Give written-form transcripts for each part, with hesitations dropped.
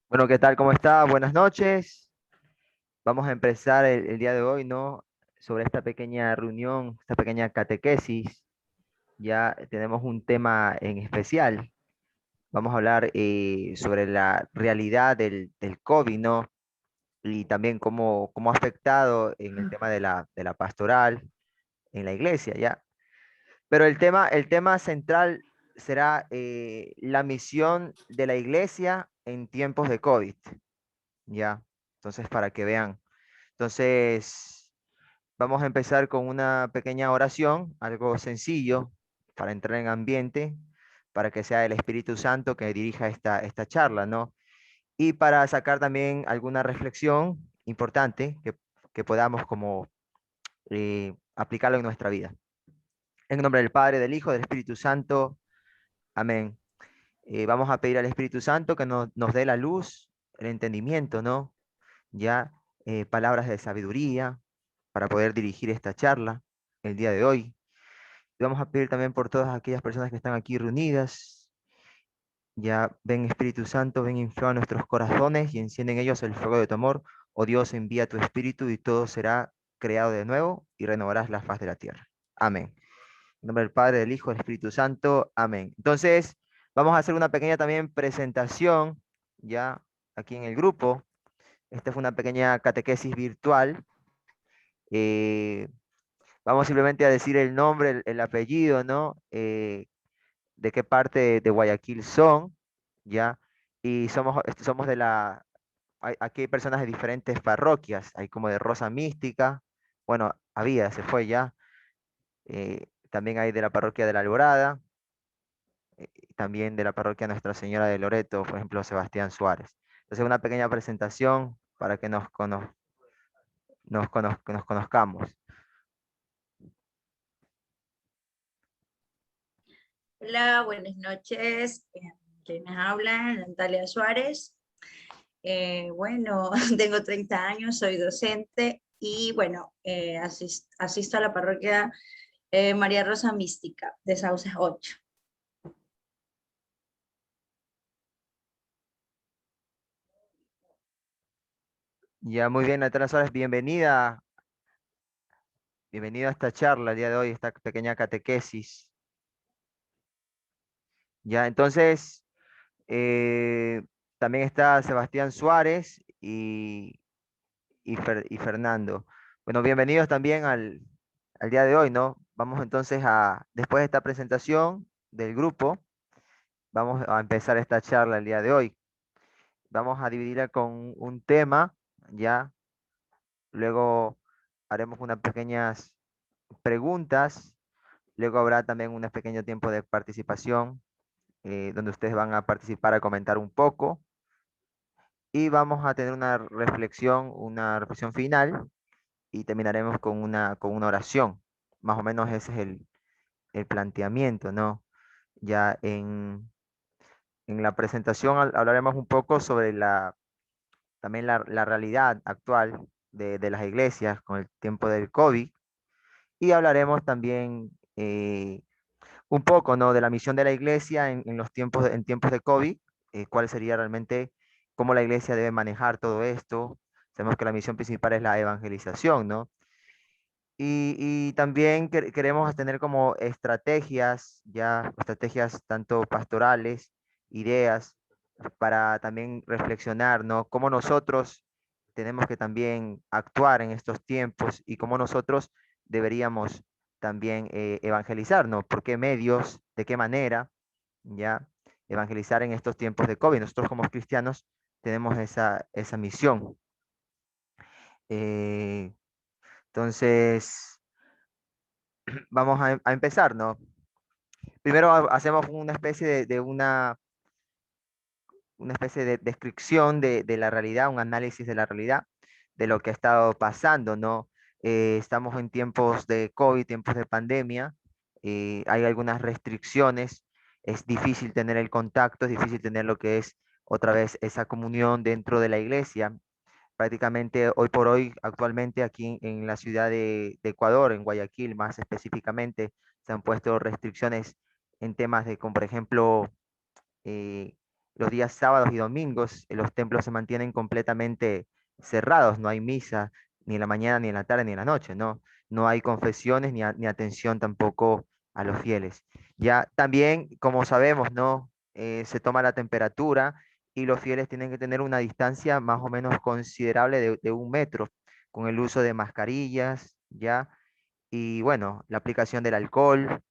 Bueno, ¿qué tal? ¿Cómo está? Buenas noches. Vamos a empezar el día de hoy, ¿no? Sobre esta pequeña reunión, esta pequeña catequesis. Ya tenemos un tema en especial. Vamos a hablar sobre la realidad del COVID, ¿no? Y también cómo ha afectado en el tema de la pastoral en la iglesia, ¿ya? Pero el tema central será la misión de la iglesia en tiempos de COVID, ¿ya? Entonces, para que vean. Entonces, vamos a empezar con una pequeña oración, algo sencillo, para entrar en ambiente, para que sea el Espíritu Santo que dirija esta charla, ¿no? Y para sacar también alguna reflexión importante que podamos como aplicarlo en nuestra vida. En nombre del Padre, del Hijo, del Espíritu Santo. Amén. Vamos a pedir al Espíritu Santo que nos dé la luz, el entendimiento, ¿no? Ya palabras de sabiduría para poder dirigir esta charla el día de hoy. Y vamos a pedir también por todas aquellas personas que están aquí reunidas. Ya ven Espíritu Santo, ven inflama nuestros corazones y enciende en ellos el fuego de tu amor. Oh Dios, envía tu Espíritu y todo será creado de nuevo y renovarás la faz de la tierra. Amén. En nombre del Padre, del Hijo, del Espíritu Santo. Amén. Entonces, vamos a hacer una pequeña también presentación ya aquí en el grupo. Esta fue una pequeña catequesis virtual. Eh, Vamos simplemente a decir el nombre, el apellido, ¿no? De qué parte de Guayaquil son, ¿ya? Y somos aquí hay personas de diferentes parroquias, hay como de Rosa Mística, bueno, se fue ya. También hay de la parroquia de la Alborada, también de la parroquia Nuestra Señora de Loreto, por ejemplo, Sebastián Suárez. Entonces, una pequeña presentación para que nos conozcamos. Hola, buenas noches. ¿Quiénes hablan? Natalia Suárez. Bueno, tengo 30 años, soy docente y bueno, asisto a la parroquia María Rosa Mística de Sauces 8. Ya, muy bien, Natalia Suárez, bienvenida a esta charla el día de hoy, esta pequeña catequesis. Ya, entonces, eh, también está Sebastián Suárez y Fernando. Bueno, bienvenidos también al día de hoy, ¿no? Vamos entonces después de esta presentación del grupo, vamos a empezar esta charla el día de hoy. Vamos a dividirla con un tema, ya, luego haremos unas pequeñas preguntas. Luego habrá también un pequeño tiempo de participación donde ustedes van a participar a comentar un poco y vamos a tener una reflexión final y terminaremos con una oración. Más o menos ese es el planteamiento, ¿no? Ya en la presentación hablaremos un poco sobre también la realidad actual de las iglesias con el tiempo del COVID y hablaremos también un poco, ¿no? De la misión de la iglesia en los tiempos de COVID, cuál sería realmente cómo la iglesia debe manejar todo esto. Sabemos que la misión principal es la evangelización, ¿no? Y también queremos tener como estrategias tanto pastorales, ideas, para también reflexionar, ¿no? Cómo nosotros tenemos que también actuar en estos tiempos y cómo nosotros deberíamos también evangelizar, ¿no? ¿Por qué medios? ¿De qué manera? ¿Ya? Evangelizar en estos tiempos de COVID. Nosotros como cristianos tenemos esa misión. Eh, entonces, vamos a empezar, ¿no? Primero hacemos una especie de una especie de descripción de la realidad, un análisis de la realidad, de lo que ha estado pasando, ¿no? Estamos en tiempos de COVID, tiempos de pandemia, hay algunas restricciones, es difícil tener el contacto, es difícil tener lo que es otra vez esa comunión dentro de la iglesia. Prácticamente hoy por hoy, actualmente aquí en la ciudad de Ecuador, en Guayaquil más específicamente, se han puesto restricciones en temas de, como por ejemplo, eh, los días sábados y domingos, los templos se mantienen completamente cerrados, no hay misa ni en la mañana, ni en la tarde, ni en la noche, ¿no? No hay confesiones ni atención tampoco a los fieles. Ya también, como sabemos, ¿no? Se toma la temperatura y los fieles tienen que tener una distancia más o menos considerable de 1 metro, con el uso de mascarillas, ¿ya? Y bueno, la aplicación del alcohol,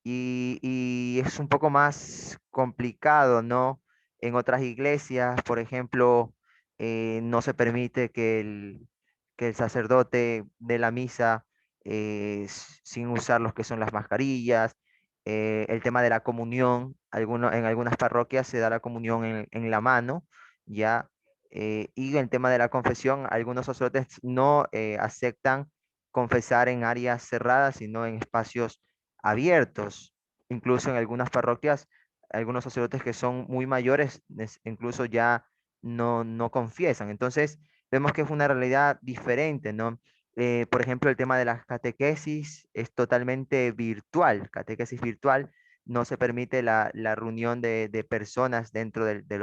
y es un poco más complicado, ¿no? En otras iglesias, por ejemplo, no se permite que el sacerdote de la misa sin usar los que son las mascarillas. El tema de la comunión, en algunas parroquias se da la comunión en la mano, ¿ya? Y el tema de la confesión, algunos sacerdotes no aceptan confesar en áreas cerradas, sino en espacios abiertos. Incluso en algunas parroquias, algunos sacerdotes que son muy mayores, incluso ya no confiesan. Entonces, vemos que es una realidad diferente, ¿no? Por ejemplo, el tema de las catequesis es totalmente virtual, catequesis virtual, no se permite la reunión de personas dentro de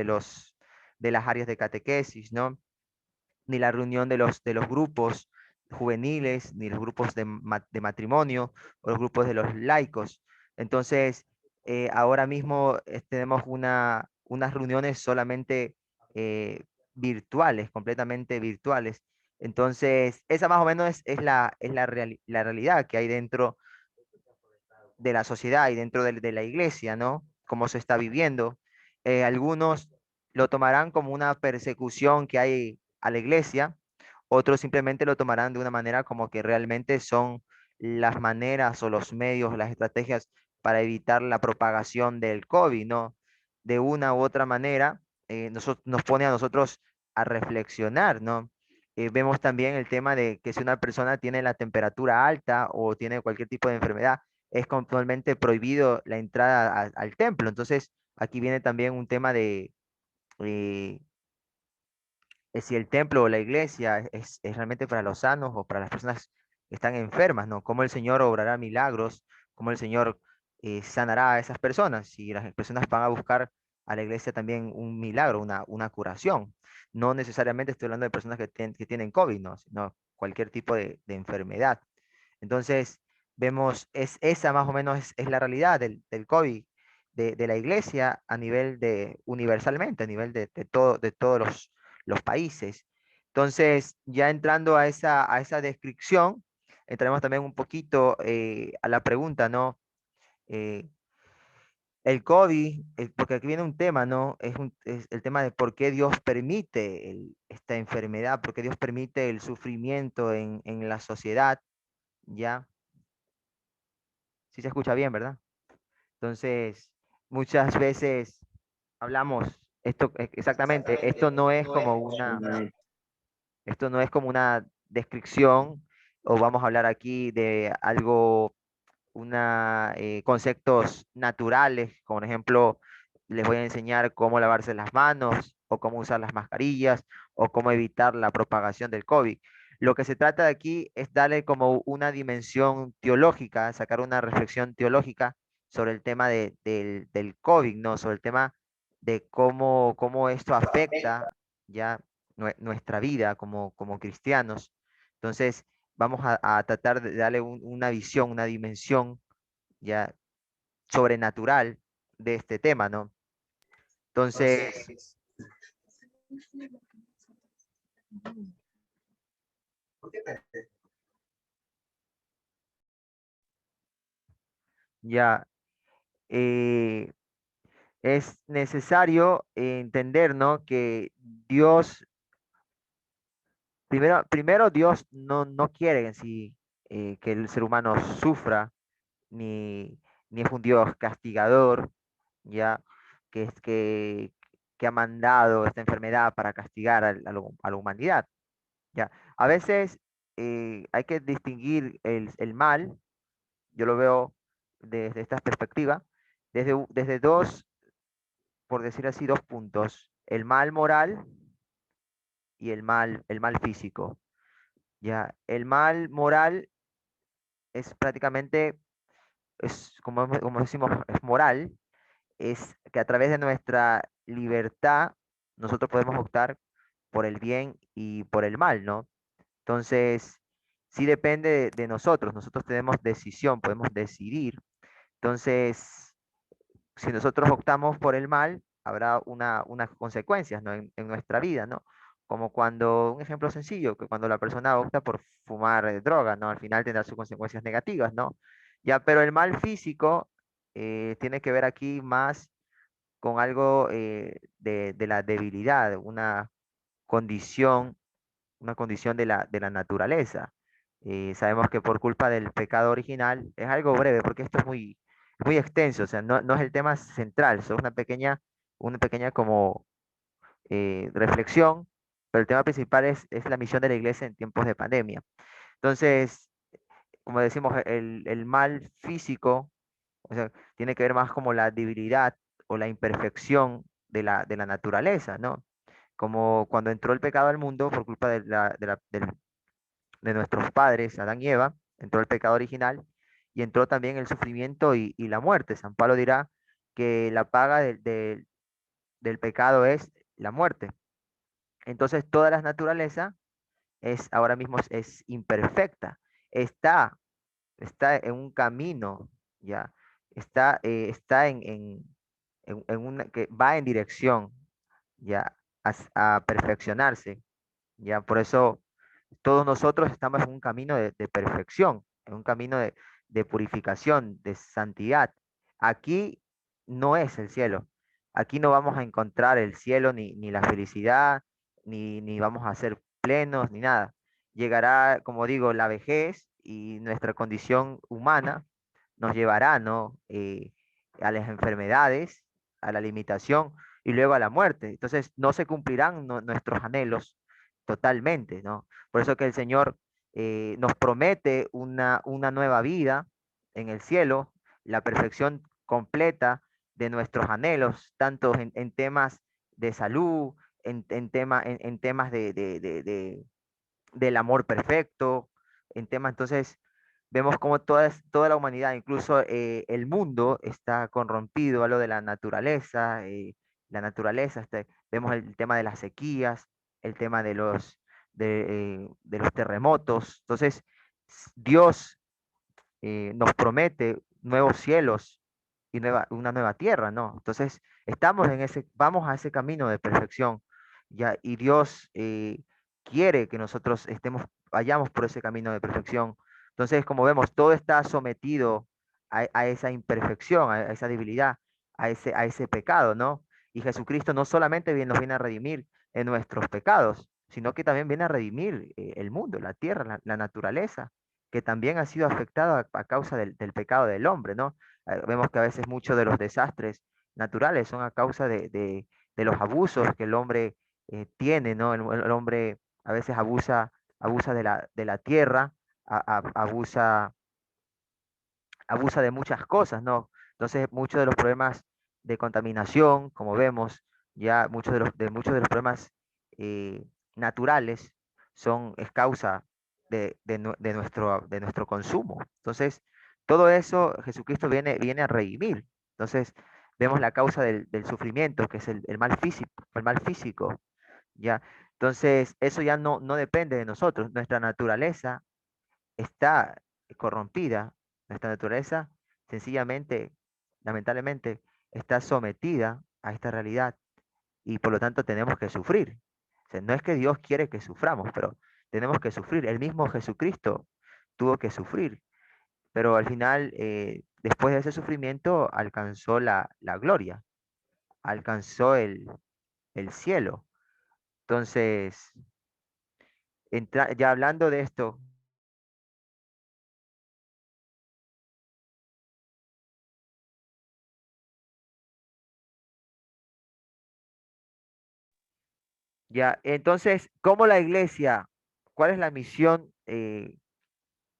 los, de las áreas de catequesis, ¿no? Ni la reunión de los grupos juveniles, ni los grupos de matrimonio o los grupos de los laicos. Entonces, ahora mismo tenemos unas reuniones solamente virtuales, completamente virtuales. Entonces, esa más o menos la realidad que hay dentro de la sociedad y dentro de la iglesia, ¿no? Cómo se está viviendo. Algunos lo tomarán como una persecución que hay a la iglesia, otros simplemente lo tomarán de una manera como que realmente son las maneras o los medios, las estrategias para evitar la propagación del COVID, ¿no? De una u otra manera, nos pone a nosotros a reflexionar, ¿no? Vemos también el tema de que si una persona tiene la temperatura alta o tiene cualquier tipo de enfermedad, es totalmente prohibido la entrada al templo. Entonces, aquí viene también un tema eh, de si el templo o la iglesia es realmente para los sanos o para las personas que están enfermas, ¿no? Cómo el Señor obrará milagros, cómo el Señor sanará a esas personas, si las personas van a buscar a la iglesia también un milagro, una curación. No necesariamente estoy hablando de personas que tienen COVID, ¿no? Sino cualquier tipo de enfermedad. Entonces, vemos, esa más o menos es la realidad del COVID, de la iglesia a nivel universalmente, a nivel de todos los países. Entonces, ya entrando a esa descripción, entraremos también un poquito a la pregunta, ¿no? Eh, el COVID, porque aquí viene un tema, ¿no? Es el tema de por qué Dios permite esta enfermedad, por qué Dios permite el sufrimiento en la sociedad, ¿ya? Sí se escucha bien, ¿verdad? Entonces, muchas veces hablamos, exactamente, esto no es como una descripción, o vamos a hablar aquí de algo, conceptos naturales, como por ejemplo, les voy a enseñar cómo lavarse las manos, o cómo usar las mascarillas, o cómo evitar la propagación del COVID. Lo que se trata de aquí es darle como una dimensión teológica, sacar una reflexión teológica sobre el tema del COVID, ¿no? Sobre el tema de cómo esto afecta ya nuestra vida como cristianos. Entonces, vamos a tratar de darle una visión, una dimensión ya sobrenatural de este tema, ¿no? Entonces, ya eh, es necesario entender, ¿no? Que Dios, primero Dios no quiere en sí que el ser humano sufra, ni es un Dios castigador, ya que es que ha mandado esta enfermedad para castigar a la humanidad. Ya, a veces hay que distinguir el mal, yo lo veo desde esta perspectiva, desde dos, por decir así, dos puntos, el mal moral y el mal físico. Ya, el mal moral es prácticamente, como decimos, es moral, es que a través de nuestra libertad, nosotros podemos optar por el bien y por el mal, ¿no? Entonces, sí depende de nosotros, nosotros tenemos decisión, podemos decidir. Entonces, si nosotros optamos por el mal, habrá unas consecuencias, ¿no? En nuestra vida, ¿no? Como cuando, un ejemplo sencillo, que cuando la persona opta por fumar droga, ¿no? Al final tendrá sus consecuencias negativas, ¿no? Ya, pero el mal físico tiene que ver aquí más con algo de la debilidad, condición, una condición de la naturaleza. Sabemos que por culpa del pecado original, es algo breve, porque esto es muy extenso, o sea, no es el tema central, es una pequeña como reflexión, pero el tema principal es la misión de la iglesia en tiempos de pandemia. Entonces, como decimos, el mal físico, o sea, tiene que ver más como la debilidad o la imperfección de la naturaleza, ¿no? Como cuando entró el pecado al mundo por culpa de nuestros padres, Adán y Eva, entró el pecado original y entró también el sufrimiento y la muerte. San Pablo dirá que la paga del pecado es la muerte. Entonces, toda la naturaleza ahora mismo es imperfecta, está, está en un camino, ya, está en una, que va en dirección, ya, a perfeccionarse, ya, por eso todos nosotros estamos en un camino de perfección, en un camino de purificación, de santidad. Aquí no es el cielo. Aquí no vamos a encontrar el cielo ni la felicidad, ni vamos a ser plenos, ni nada. Llegará, como digo, la vejez y nuestra condición humana nos llevará, ¿no? A las enfermedades, a la limitación y luego a la muerte. Entonces no se cumplirán nuestros anhelos totalmente, ¿no? Por eso que el Señor nos promete una nueva vida en el cielo, la perfección completa de nuestros anhelos, tanto en temas de salud, en temas del amor perfecto, en temas, entonces, vemos como toda la humanidad, incluso el mundo está corrompido a lo de la naturaleza, vemos el tema de las sequías, el tema de los terremotos. Entonces, Dios nos promete nuevos cielos y una nueva tierra, ¿no? Entonces, vamos a ese camino de perfección, ¿ya? Y Dios quiere que nosotros vayamos por ese camino de perfección. Entonces, como vemos, todo está sometido a esa imperfección, a esa debilidad, a ese pecado, ¿no? Y Jesucristo no solamente nos viene a redimir en nuestros pecados, sino que también viene a redimir el mundo, la tierra, la naturaleza que también ha sido afectado a causa del pecado del hombre, ¿no? Vemos que a veces muchos de los desastres naturales son a causa de los abusos que el hombre tiene, ¿no? El hombre a veces abusa de la tierra, abusa de muchas cosas, ¿no? Entonces, muchos de los problemas de contaminación, como vemos, ya muchos de los problemas eh, naturales es causa de nuestro consumo. Entonces, todo eso Jesucristo viene a redimir. Entonces, vemos la causa del sufrimiento, que es el mal físico, ¿ya? Entonces, eso ya no depende de nosotros. Nuestra naturaleza está corrompida, nuestra naturaleza sencillamente, lamentablemente, está sometida a esta realidad y por lo tanto tenemos que sufrir. O sea, no es que Dios quiere que suframos, pero tenemos que sufrir. El mismo Jesucristo tuvo que sufrir, pero al final, después de ese sufrimiento, alcanzó la gloria, alcanzó el cielo. Entonces, ya hablando de esto, ya, entonces, ¿cómo la iglesia, cuál es la misión de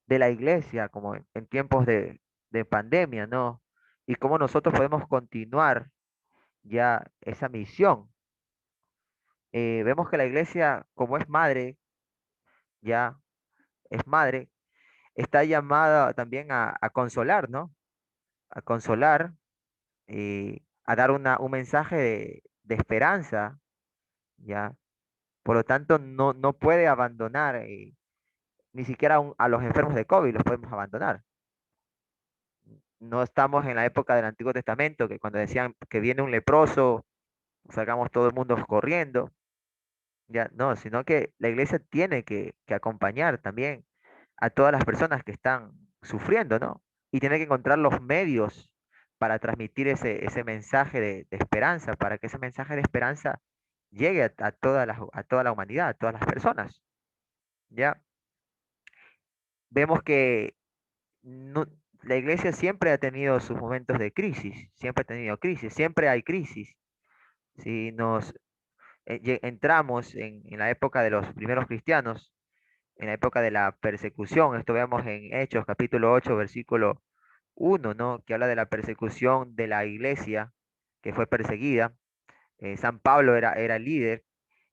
la iglesia como en tiempos de pandemia, ¿no? Y cómo nosotros podemos continuar ya esa misión. Vemos que la iglesia, como es madre, ya es madre, está llamada también a consolar, ¿no? A consolar, a dar un mensaje de esperanza, ¿ya? Por lo tanto, no puede abandonar, ni siquiera a los enfermos de COVID los podemos abandonar. No estamos en la época del Antiguo Testamento, que cuando decían que viene un leproso, sacamos todo el mundo corriendo, ya, no, sino que la iglesia tiene que acompañar también a todas las personas que están sufriendo, ¿no? Y tiene que encontrar los medios para transmitir ese mensaje de esperanza, para que ese mensaje de esperanza llegue a toda la humanidad, a todas las personas, ¿ya? Vemos que no- la iglesia siempre ha tenido sus momentos de crisis, siempre ha tenido crisis, siempre hay crisis. Si nos entramos en la época de los primeros cristianos, en la época de la persecución, esto vemos en Hechos capítulo 8 versículo 1, ¿no? Que habla de la persecución de la iglesia que fue perseguida. San Pablo era el líder,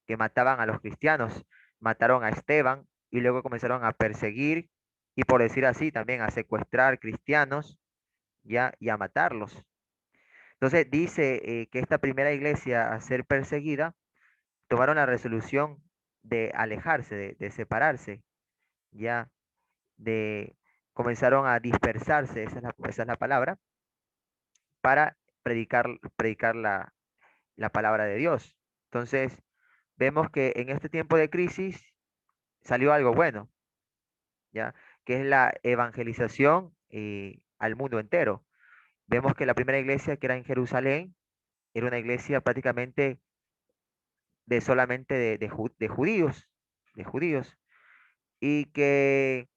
que mataban a los cristianos, mataron a Esteban y luego comenzaron a perseguir y por decir así también a secuestrar cristianos, ya, y a matarlos. Entonces dice que esta primera iglesia a ser perseguida tomaron la resolución de alejarse, de separarse, ya, de comenzaron a dispersarse, esa es la palabra, para predicar la palabra de Dios. Entonces, vemos que en este tiempo de crisis salió algo bueno, ¿ya? Que es la evangelización al mundo entero. Vemos que la primera iglesia que era en Jerusalén era una iglesia prácticamente de solamente de judíos, y que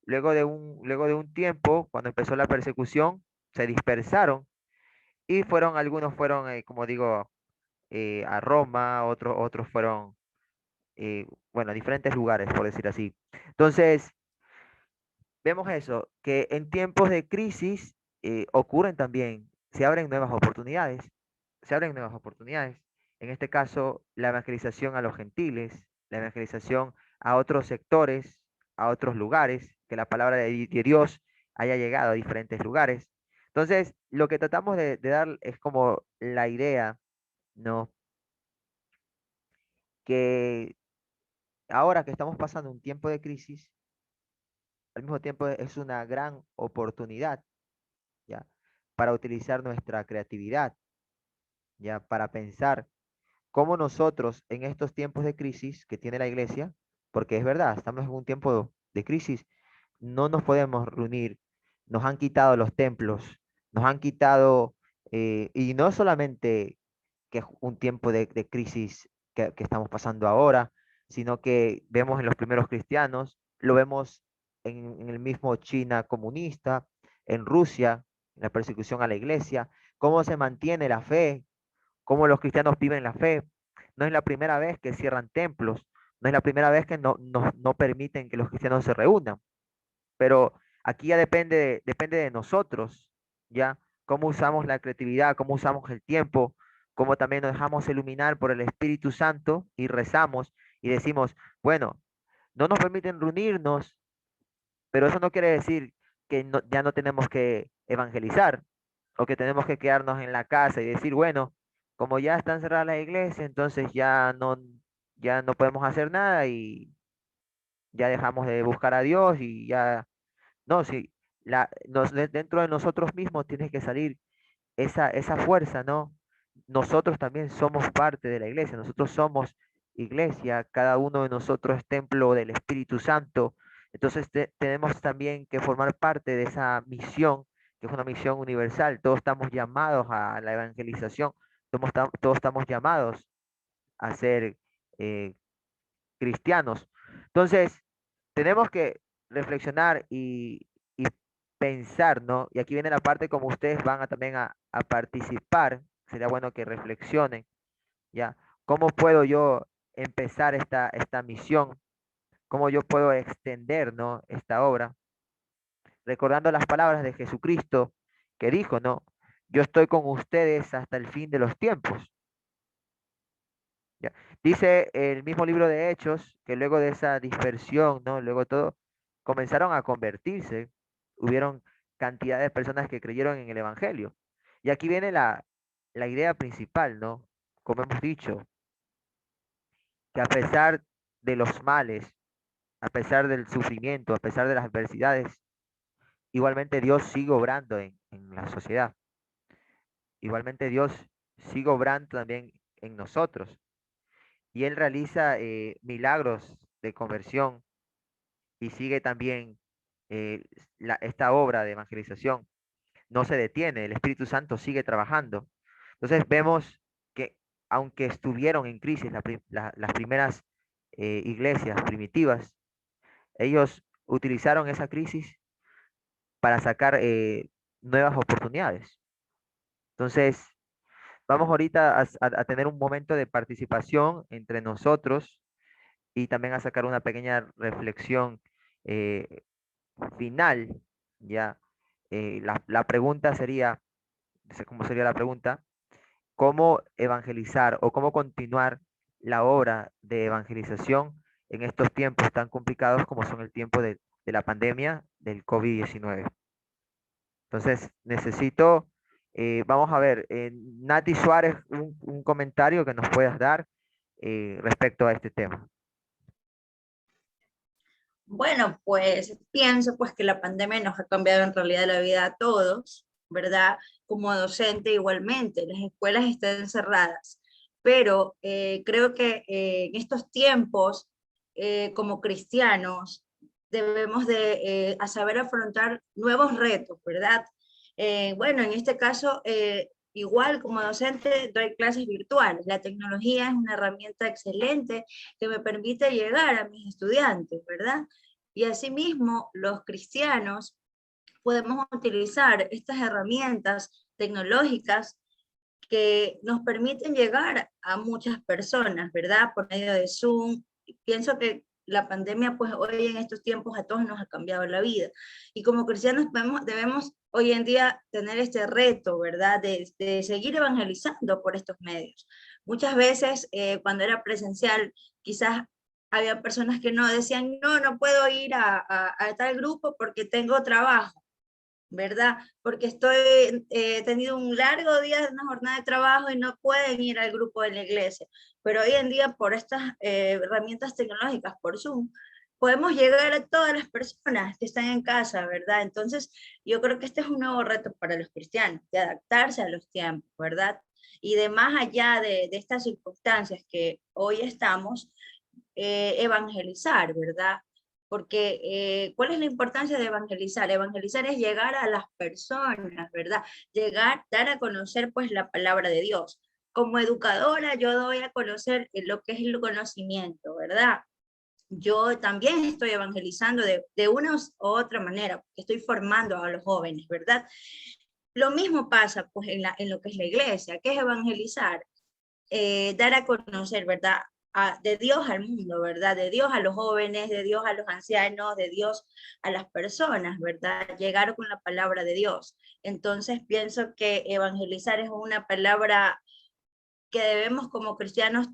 luego de un tiempo, cuando empezó la persecución, se dispersaron y algunos fueron, como digo, a Roma, otros fueron, bueno, a diferentes lugares, por decir así. Entonces, vemos eso, que en tiempos de crisis ocurren también, se abren nuevas oportunidades, se abren nuevas oportunidades. En este caso, la evangelización a los gentiles, la evangelización a otros sectores, a otros lugares, que la palabra de Dios haya llegado a diferentes lugares. Entonces, lo que tratamos de dar es como la idea, ¿no? Que ahora que estamos pasando un tiempo de crisis, al mismo tiempo es una gran oportunidad, ¿ya? Para utilizar nuestra creatividad, ¿ya? Para pensar cómo nosotros en estos tiempos de crisis que tiene la iglesia, porque es verdad, estamos en un tiempo de crisis, no nos podemos reunir, nos han quitado los templos, nos han quitado, y no solamente que es un tiempo de crisis que estamos pasando ahora, sino que vemos en los primeros cristianos, lo vemos en el mismo China comunista, en Rusia, en la persecución a la iglesia, cómo se mantiene la fe, cómo los cristianos viven la fe. No es la primera vez que cierran templos, no es la primera vez que no permiten que los cristianos se reúnan, pero aquí ya depende de nosotros, ¿ya? Cómo usamos la creatividad, cómo usamos el tiempo, cómo también nos dejamos iluminar por el Espíritu Santo y rezamos y decimos, bueno, no nos permiten reunirnos, pero eso no quiere decir que ya no tenemos que evangelizar o que tenemos que quedarnos en la casa y decir, bueno, como ya están cerradas las iglesias, entonces ya no podemos hacer nada y ya dejamos de buscar a Dios y ya, no, sí, dentro de nosotros mismos tiene que salir esa fuerza, ¿no? Nosotros también somos parte de la iglesia, nosotros somos iglesia, cada uno de nosotros es templo del Espíritu Santo, entonces tenemos también que formar parte de esa misión, que es una misión universal, todos estamos llamados a la evangelización, todos estamos llamados a ser eh, cristianos. Entonces, tenemos que reflexionar y pensar, ¿no? Y aquí viene la parte como ustedes van también a participar, sería bueno que reflexionen, ¿ya? ¿Cómo puedo yo empezar esta misión? ¿Cómo yo puedo extender, ¿no? Esta obra? Recordando las palabras de Jesucristo que dijo, ¿no? Yo estoy con ustedes hasta el fin de los tiempos. ¿Ya? Dice el mismo libro de Hechos que luego de esa dispersión, ¿no? Luego todo, comenzaron a convertirse. Hubieron cantidad de personas que creyeron en el Evangelio. Y aquí viene la idea principal, ¿no? Como hemos dicho, que a pesar de los males, a pesar del sufrimiento, a pesar de las adversidades, igualmente Dios sigue obrando en la sociedad. Igualmente Dios sigue obrando también en nosotros. Y Él realiza milagros de conversión y sigue también esta obra de evangelización. No se detiene, el Espíritu Santo sigue trabajando. Entonces vemos que aunque estuvieron en crisis las primeras iglesias primitivas, ellos utilizaron esa crisis para sacar nuevas oportunidades. Entonces, vamos ahorita a tener un momento de participación entre nosotros y también a sacar una pequeña reflexión eh, final, ¿ya? La pregunta sería, no sé cómo sería la pregunta, ¿cómo evangelizar o cómo continuar la obra de evangelización en estos tiempos tan complicados como son el tiempo de la pandemia del COVID-19? Entonces, necesito, vamos a ver, Nati Suárez, un comentario que nos puedas dar respecto a este tema. Bueno, pues pienso pues que la pandemia nos ha cambiado en realidad la vida a todos, ¿verdad? Como docente igualmente, las escuelas están cerradas, pero creo que en estos tiempos, como cristianos, debemos de a saber afrontar nuevos retos, ¿verdad? Bueno, en este caso, igual como docente, doy clases virtuales. La tecnología es una herramienta excelente que me permite llegar a mis estudiantes, ¿verdad? Y asimismo, los cristianos podemos utilizar estas herramientas tecnológicas que nos permiten llegar a muchas personas, ¿verdad? Por medio de Zoom. Pienso que la pandemia, pues hoy en estos tiempos a todos nos ha cambiado la vida. Y como cristianos debemos hoy en día tener este reto, ¿verdad? De seguir evangelizando por estos medios. Muchas veces cuando era presencial, quizás había personas que no decían, no, no puedo ir a tal grupo porque tengo trabajo, ¿verdad? Porque he tenido un largo día, una jornada de trabajo y no pueden ir al grupo de la iglesia. Pero hoy en día, por estas herramientas tecnológicas, por Zoom, podemos llegar a todas las personas que están en casa, ¿verdad? Entonces, yo creo que este es un nuevo reto para los cristianos, de adaptarse a los tiempos, ¿verdad? Y de más allá de estas circunstancias que hoy estamos, evangelizar, ¿verdad? Porque ¿cuál es la importancia de evangelizar? Evangelizar es llegar a las personas, ¿verdad? Llegar, dar a conocer pues la palabra de Dios. Como educadora yo doy a conocer lo que es el conocimiento, ¿verdad? Yo también estoy evangelizando de una u otra manera, porque estoy formando a los jóvenes, ¿verdad? Lo mismo pasa pues en lo que es la iglesia, que es evangelizar, dar a conocer, ¿verdad? De Dios al mundo, ¿verdad? De Dios a los jóvenes, de Dios a los ancianos, de Dios a las personas, ¿verdad? Llegar con la palabra de Dios. Entonces pienso que evangelizar es una palabra que debemos como cristianos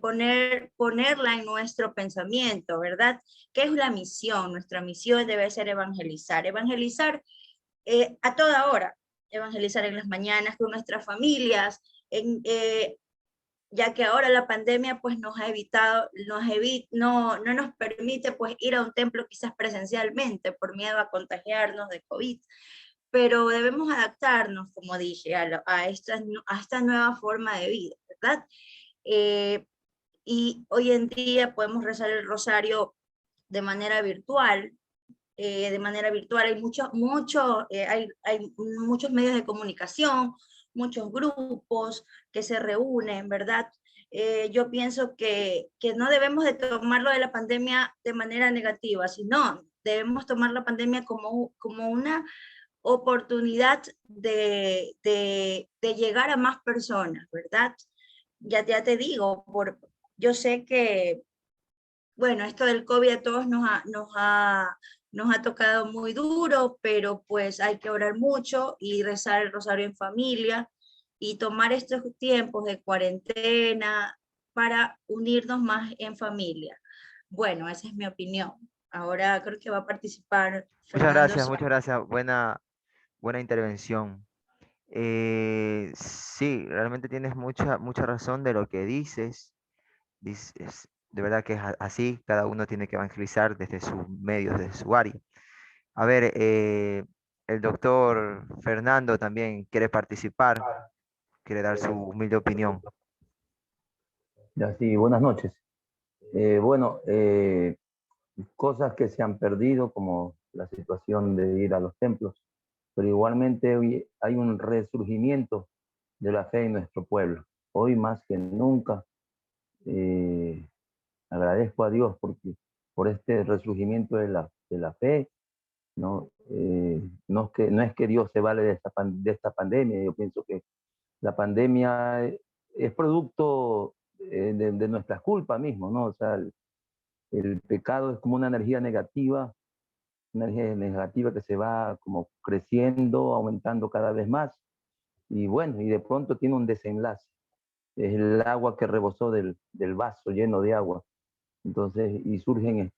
ponerla en nuestro pensamiento, ¿verdad? ¿Qué es la misión? Nuestra misión debe ser evangelizar. Evangelizar a toda hora. Evangelizar en las mañanas con nuestras familias, ya que ahora la pandemia pues nos ha evitado, no nos permite pues ir a un templo quizás presencialmente por miedo a contagiarnos de COVID, pero debemos adaptarnos, como dije, a esta nueva forma de vida, ¿verdad? Eh, y hoy en día podemos rezar el rosario de manera virtual, hay hay muchos medios de comunicación, muchos grupos que se reúnen, ¿verdad? Yo pienso que no debemos de tomarlo de la pandemia de manera negativa, sino debemos tomar la pandemia como una oportunidad de llegar a más personas, ¿verdad? Ya te digo, yo sé que bueno, esto del COVID a todos nos ha tocado muy duro, pero pues hay que orar mucho y rezar el rosario en familia y tomar estos tiempos de cuarentena para unirnos más en familia. Bueno, esa es mi opinión. Ahora creo que va a participar Fernando Muchas Suárez. gracias, buena intervención. Sí, realmente tienes mucha razón de lo que dices. De verdad que es así, cada uno tiene que evangelizar desde sus medios, desde su área. A ver, el doctor Fernando también quiere participar, quiere dar su humilde opinión. Ya, sí, buenas noches. Bueno, cosas que se han perdido, como la situación de ir a los templos, pero igualmente hoy hay un resurgimiento de la fe en nuestro pueblo. Hoy más que nunca eh, agradezco a Dios por este resurgimiento de la fe, ¿no? No es que Dios se vale de de esta pandemia, yo pienso que la pandemia es producto de nuestras culpas mismos, ¿no? O sea, el pecado es como una energía negativa que se va como creciendo, aumentando cada vez más, y bueno, y de pronto tiene un desenlace. Es el agua que rebosó del vaso lleno de agua. Entonces, y surgen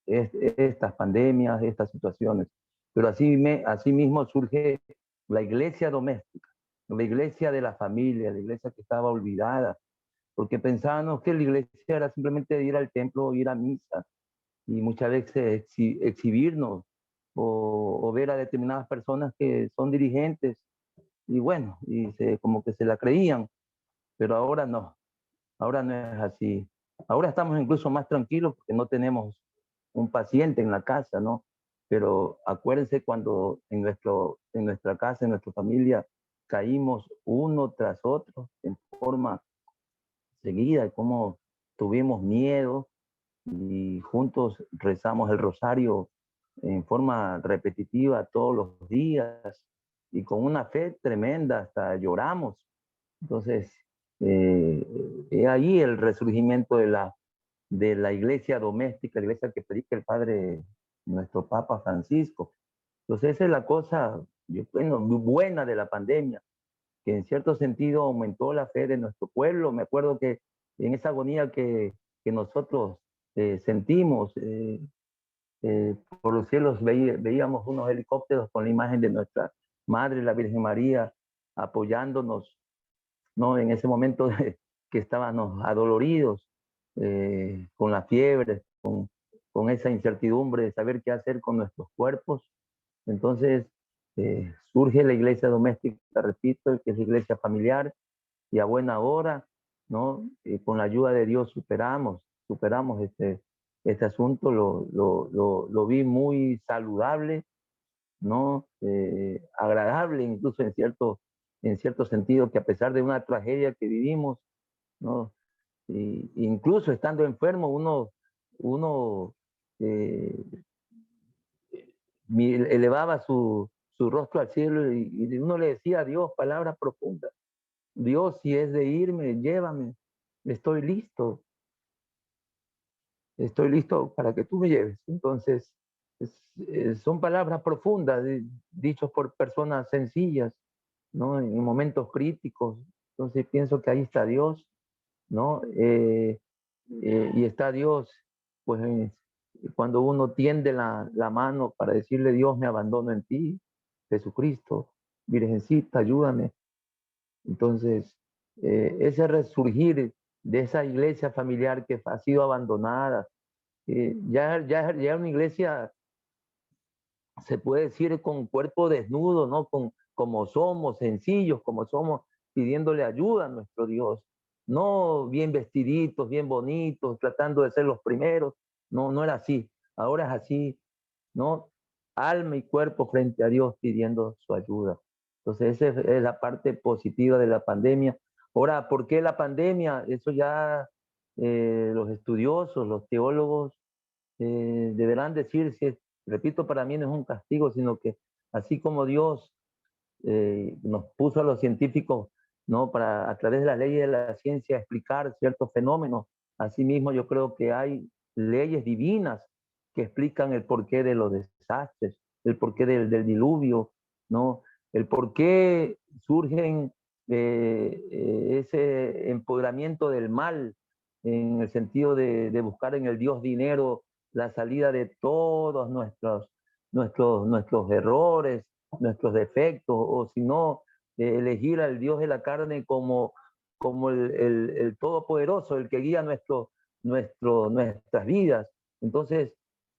estas pandemias, estas situaciones. Pero así mismo surge la iglesia doméstica, la iglesia de la familia, la iglesia que estaba olvidada, porque pensábamos que la iglesia era simplemente ir al templo, ir a misa, y muchas veces exhibirnos o ver a determinadas personas que son dirigentes, y bueno, como que se la creían, pero ahora no es así. Ahora estamos incluso más tranquilos porque no tenemos un paciente en la casa, ¿no? Pero acuérdense cuando en nuestra casa, en nuestra familia, caímos uno tras otro en forma seguida, como tuvimos miedo y juntos rezamos el rosario en forma repetitiva todos los días y con una fe tremenda, hasta lloramos. Entonces, ahí el resurgimiento de la iglesia doméstica, la iglesia que predica el Padre, nuestro Papa Francisco. Entonces, esa es la cosa, bueno, muy buena de la pandemia, que en cierto sentido aumentó la fe de nuestro pueblo. Me acuerdo que en esa agonía que nosotros sentimos, por los cielos veíamos unos helicópteros con la imagen de nuestra Madre, la Virgen María, apoyándonos, ¿no? En ese momento que estábamos adoloridos, con la fiebre, con esa incertidumbre de saber qué hacer con nuestros cuerpos. Entonces surge la iglesia doméstica, repito, que es la iglesia familiar, y a buena hora, ¿no? Con la ayuda de Dios superamos este asunto, lo vi muy saludable, ¿no? Agradable incluso en cierto sentido, que a pesar de una tragedia que vivimos, ¿no? Incluso estando enfermo, uno eh, elevaba su rostro al cielo y uno le decía a Dios palabras profundas. Dios, si es de irme, llévame. Estoy listo. Estoy listo para que tú me lleves. Entonces, son palabras profundas, dichos por personas sencillas, ¿no? En momentos críticos. Entonces, pienso que ahí está Dios, ¿no? Y está Dios, pues, cuando uno tiende la mano para decirle, Dios, me abandono en ti, Jesucristo, Virgencita, ayúdame. Entonces, ese resurgir de esa iglesia familiar que ha sido abandonada, ya una iglesia, se puede decir, con cuerpo desnudo, ¿no? Como somos, sencillos, como somos, pidiéndole ayuda a nuestro Dios. No bien vestiditos, bien bonitos, tratando de ser los primeros. No, no era así. Ahora es así, ¿no? Alma y cuerpo frente a Dios pidiendo su ayuda. Entonces, esa es la parte positiva de la pandemia. Ahora, ¿por qué la pandemia? Eso ya los estudiosos, los teólogos deberán decir si repito, para mí no es un castigo, sino que así como Dios nos puso a los científicos, ¿no? Para a través de las leyes de la ciencia explicar ciertos fenómenos, asimismo yo creo que hay leyes divinas que explican el porqué de los desastres, el porqué del diluvio, ¿no? El porqué surgen ese empoderamiento del mal en el sentido de buscar en el Dios dinero la salida de todos nuestros errores, nuestros defectos, o si no, elegir al Dios de la carne como, como el Todopoderoso, el que guía nuestras vidas. Entonces,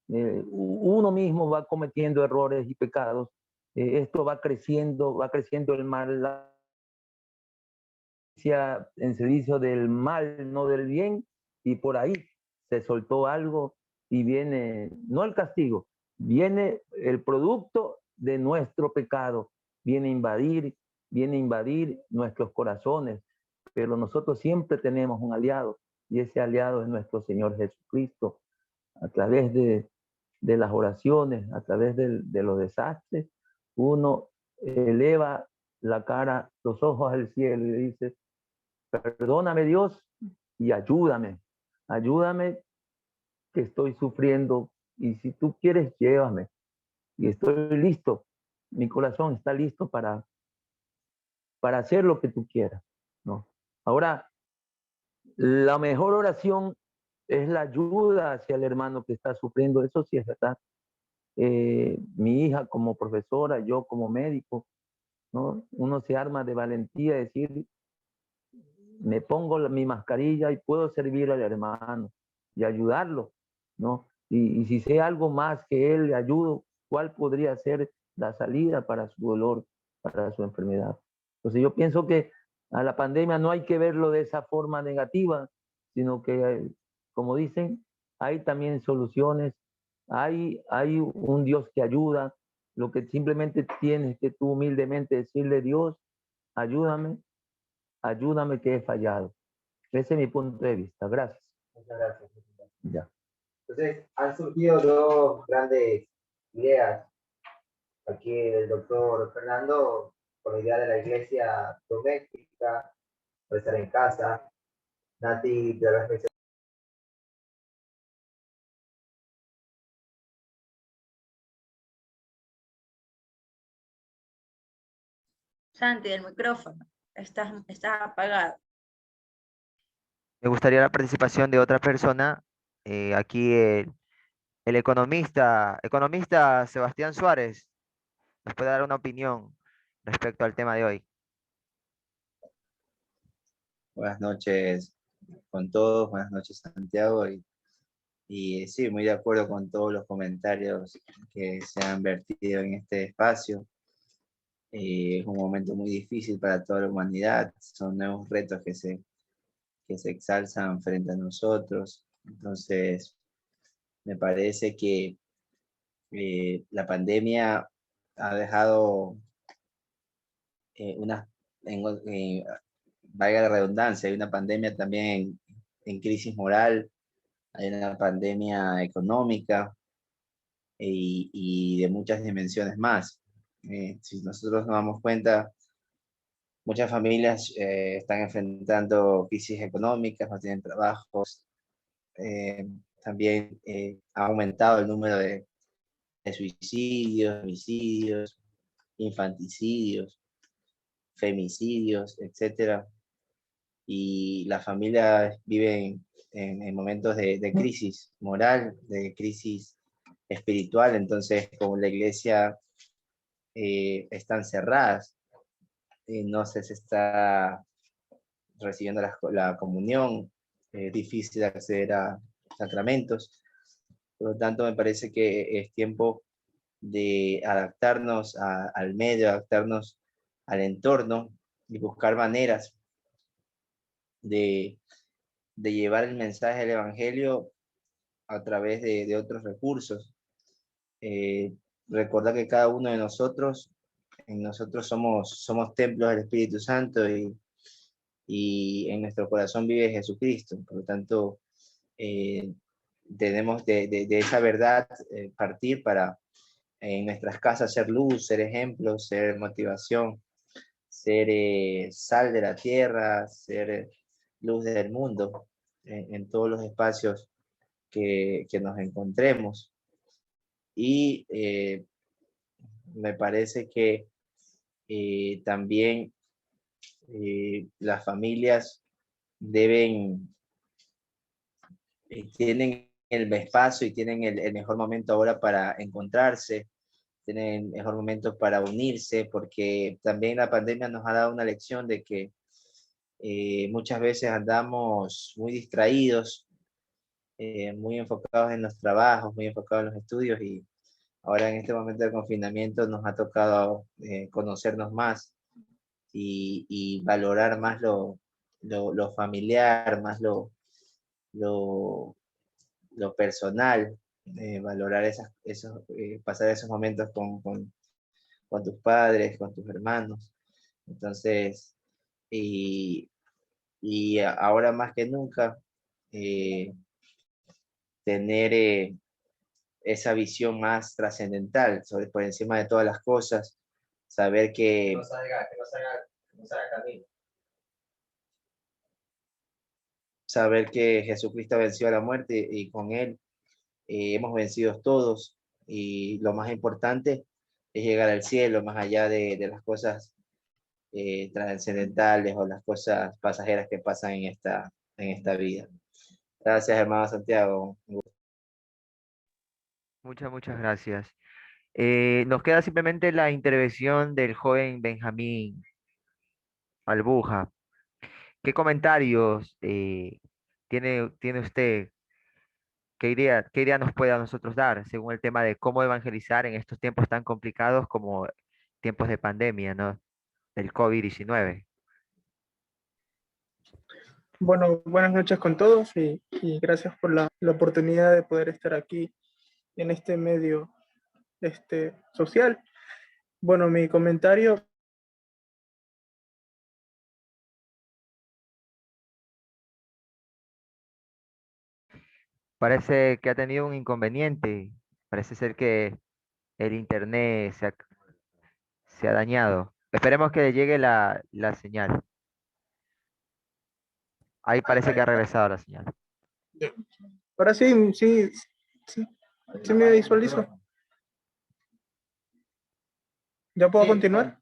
uno mismo va cometiendo errores y pecados. Esto va creciendo el mal, en servicio del mal, no del bien, y por ahí se soltó algo y viene, no el castigo, viene el producto de nuestro pecado, viene a invadir nuestros corazones, pero nosotros siempre tenemos un aliado, y ese aliado es nuestro Señor Jesucristo. A través de las oraciones, a través de los desastres, uno eleva la cara, los ojos al cielo y dice: perdóname, Dios, y ayúdame que estoy sufriendo, y si tú quieres, llévame, y estoy listo, mi corazón está listo para hacer lo que tú quieras, ¿no? Ahora, la mejor oración es la ayuda hacia el hermano que está sufriendo, eso sí es verdad. Mi hija como profesora, yo como médico, ¿no? Uno se arma de valentía, decir: me pongo mi mascarilla y puedo servir al hermano y ayudarlo, ¿no? Y si sé algo más que él, le ayudo, ¿cuál podría ser la salida para su dolor, para su enfermedad? Entonces yo pienso que a la pandemia no hay que verlo de esa forma negativa, sino que, como dicen, hay también soluciones, hay un Dios que ayuda. Lo que simplemente tienes que tú humildemente decirle: Dios, ayúdame, ayúdame que he fallado. Ese es mi punto de vista. Gracias. Muchas gracias. Ya. Entonces, han surgido dos grandes ideas. Aquí el doctor Fernando con la idea de la iglesia doméstica, por estar en casa. Nati, de las veces. Santi, el micrófono, estás apagado. Me gustaría la participación de otra persona. Aquí el economista Sebastián Suárez nos puede dar una opinión respecto al tema de hoy. Buenas noches con todos, buenas noches Santiago y sí, muy de acuerdo con todos los comentarios que se han vertido en este espacio. Es un momento muy difícil para toda la humanidad, son nuevos retos que se exalzan frente a nosotros. Entonces, me parece que la pandemia ha dejado una, valga la redundancia, hay una pandemia también en crisis moral, hay una pandemia económica y de muchas dimensiones más. Si nosotros nos damos cuenta, muchas familias están enfrentando crisis económicas, no tienen trabajos, también ha aumentado el número de suicidios, homicidios, infanticidios, femicidios, etcétera. Y las familias viven en momentos de crisis moral, de crisis espiritual, entonces como la iglesia están cerradas, no se está recibiendo la comunión, es difícil acceder a sacramentos, por lo tanto me parece que es tiempo de adaptarnos al medio, adaptarnos al entorno y buscar maneras de, de llevar el mensaje del Evangelio a través de otros recursos. Eh, Recordar que cada uno de nosotros, en nosotros somos templos del Espíritu Santo y en nuestro corazón vive Jesucristo. Por lo tanto, tenemos de esa verdad partir para en nuestras casas ser luz, ser ejemplo, ser motivación, ser sal de la tierra, ser luz del mundo en todos los espacios que nos encontremos. Y me parece que también las familias deben, tienen el espacio y tienen el mejor momento ahora para encontrarse, tienen mejor momento para unirse, porque también la pandemia nos ha dado una lección de que muchas veces andamos muy distraídos, muy enfocados en los trabajos, muy enfocados en los estudios y ahora en este momento de confinamiento nos ha tocado conocernos más y valorar más lo familiar, más lo, lo personal, valorar pasar esos momentos con tus padres, con tus hermanos. Entonces, y, ahora más que nunca, eh, tener esa visión más trascendental, por encima de todas las cosas, saber saber que Jesucristo venció a la muerte y con él hemos vencido todos y lo más importante es llegar al cielo, más allá de las cosas trascendentales o las cosas pasajeras que pasan en esta vida. Gracias, hermano Santiago. Muchas gracias. Nos queda simplemente la intervención del joven Benjamín Albuja. ¿Qué comentarios tiene usted? Qué idea nos puede a nosotros dar según el tema de cómo evangelizar en estos tiempos tan complicados como tiempos de pandemia, ¿no? Del COVID-19. Bueno, buenas noches con todos y gracias por la oportunidad de poder estar aquí en este medio social. Bueno, mi comentario, Parece que ha tenido un inconveniente. Parece ser que el internet se ha dañado. Esperemos que le llegue la señal. Ahí parece que ha regresado la señal. ahora sí me visualizo. ¿Ya puedo continuar?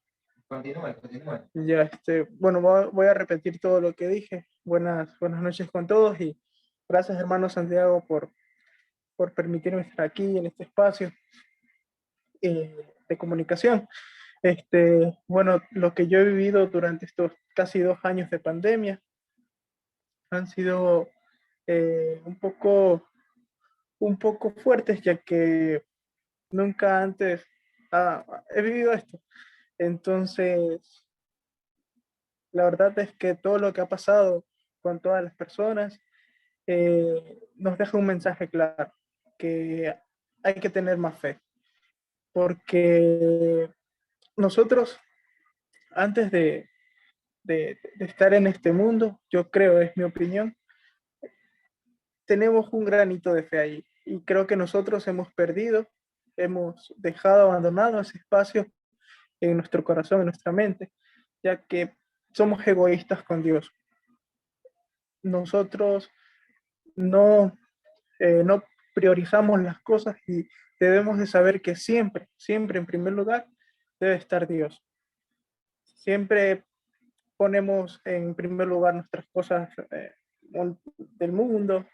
Ya, bueno, voy a repetir todo lo que dije. Buenas noches con todos y gracias, hermano Santiago, por permitirme estar aquí en este espacio de comunicación. Bueno, lo que yo he vivido durante estos casi 2 años de pandemia han sido un poco fuertes, ya que nunca antes he vivido esto. Entonces, la verdad es que todo lo que ha pasado con todas las personas nos deja un mensaje claro, que hay que tener más fe, porque nosotros antes de estar en este mundo, yo creo, es mi opinión, tenemos un granito de fe ahí y creo que nosotros hemos dejado abandonado ese espacio en nuestro corazón, en nuestra mente, ya que somos egoístas con Dios. Nosotros no priorizamos las cosas y debemos de saber que siempre en primer lugar debe estar Dios. Siempre ponemos en primer lugar nuestras cosas del mundo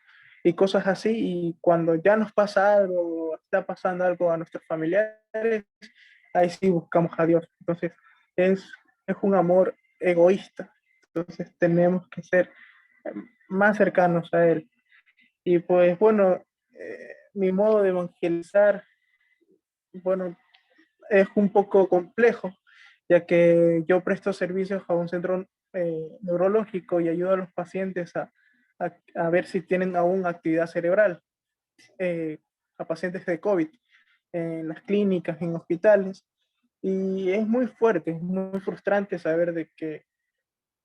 y cosas así, y cuando ya nos pasa algo, está pasando algo a nuestros familiares, ahí sí buscamos a Dios. Entonces es un amor egoísta, entonces tenemos que ser más cercanos a Él. Y pues bueno, mi modo de evangelizar, bueno, es un poco complejo, ya que yo presto servicios a un centro neurológico y ayudo a los pacientes a ver si tienen aún actividad cerebral, eh, a pacientes de COVID, en las clínicas, en hospitales. Y es muy fuerte, es muy frustrante saber de que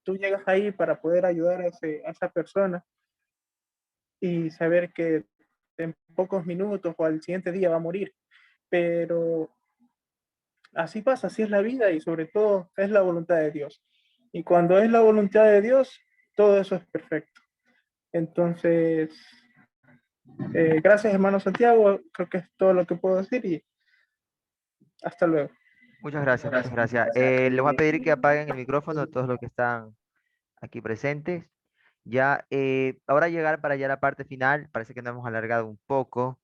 tú llegas ahí para poder ayudar a esa persona y saber que en pocos minutos o al siguiente día va a morir. Pero así pasa, así es la vida y sobre todo es la voluntad de Dios. Y cuando es la voluntad de Dios, todo eso es perfecto. Entonces, gracias, hermano Santiago. Creo que es todo lo que puedo decir y hasta luego. Muchas gracias, muchas gracias. Les voy a pedir que apaguen el micrófono a todos los que están aquí presentes. Ya, ahora llegar para ya la parte final, parece que nos hemos alargado un poco.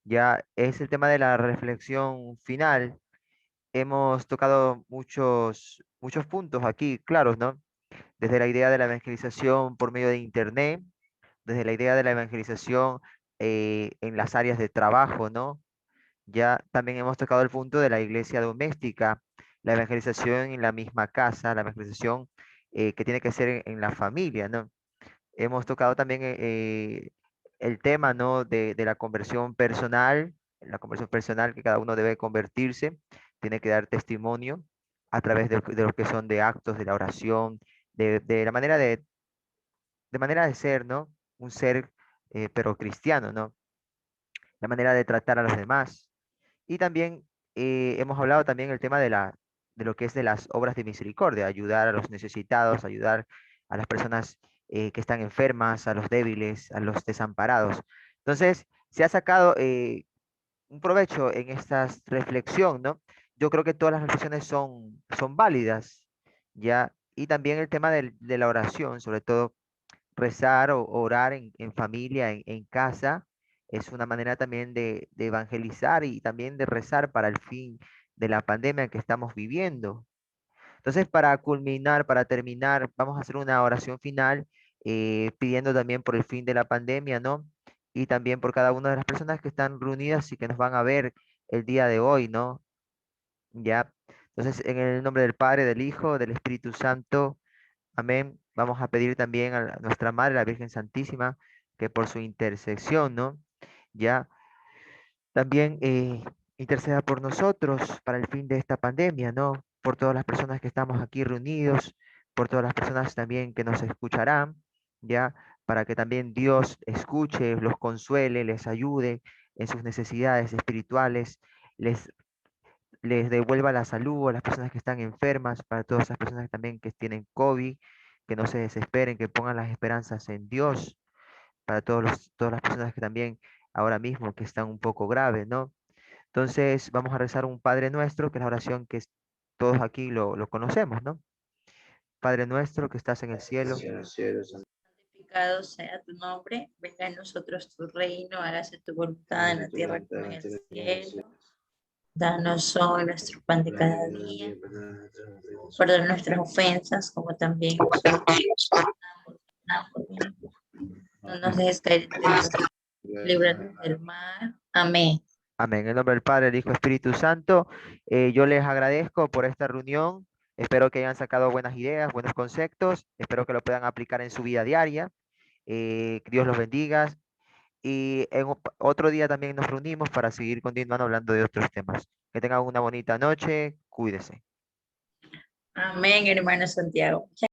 Ya es el tema de la reflexión final. Hemos tocado muchos puntos aquí, claros, ¿no? Desde la idea de la evangelización por medio de Internet, desde la idea de la evangelización en las áreas de trabajo, ¿no? Ya también hemos tocado el punto de la iglesia doméstica, la evangelización en la misma casa, la evangelización que tiene que ser en la familia, ¿no? Hemos tocado también el tema, ¿no? De la conversión personal que cada uno debe convertirse, tiene que dar testimonio a través de lo que son de actos, de la oración, de la de manera de ser, ¿no? Un ser, pero cristiano, ¿no? La manera de tratar a los demás. Y también hemos hablado también el tema de lo que es de las obras de misericordia, ayudar a los necesitados, ayudar a las personas que están enfermas, a los débiles, a los desamparados. Entonces, se ha sacado un provecho en esta reflexión, ¿no? Yo creo que todas las reflexiones son válidas, ¿ya? Y también el tema de la oración, sobre todo rezar o orar en familia, en casa, es una manera también de evangelizar y también de rezar para el fin de la pandemia que estamos viviendo. Entonces, para culminar, para terminar, vamos a hacer una oración final pidiendo también por el fin de la pandemia, ¿no? Y también por cada una de las personas que están reunidas y que nos van a ver el día de hoy, ¿no? Ya. Entonces, en el nombre del Padre, del Hijo, del Espíritu Santo. Amén. Vamos a pedir también a nuestra Madre, la Virgen Santísima, que por su intercesión, ¿no? Ya también interceda por nosotros para el fin de esta pandemia, ¿no? Por todas las personas que estamos aquí reunidos, por todas las personas también que nos escucharán, ya, para que también Dios escuche, los consuele, les ayude en sus necesidades espirituales, les les devuelva la salud a las personas que están enfermas, para todas esas personas también que tienen COVID, que no se desesperen, que pongan las esperanzas en Dios, para todas las personas que también ahora mismo que están un poco graves, ¿no? Entonces vamos a rezar un Padre Nuestro, que es la oración que todos aquí lo conocemos, ¿no? Padre nuestro que estás en el cielo. En los cielos, Santificado sea tu nombre, venga a nosotros tu reino, hágase tu voluntad en la tierra como en el cielo. Danos hoy nuestro pan de cada día, perdona nuestras ofensas como también nosotros perdonamos. No nos dejes caer en tentación, líbranos del mal. Amén. Amén. En nombre del Padre, del Hijo, Espíritu Santo. Yo les agradezco por esta reunión. Espero que hayan sacado buenas ideas, buenos conceptos. Espero que lo puedan aplicar en su vida diaria. Que Dios los bendiga. Y en otro día también nos reunimos para seguir continuando hablando de otros temas. Que tengan una bonita noche. Cuídese. Amén, hermano Santiago.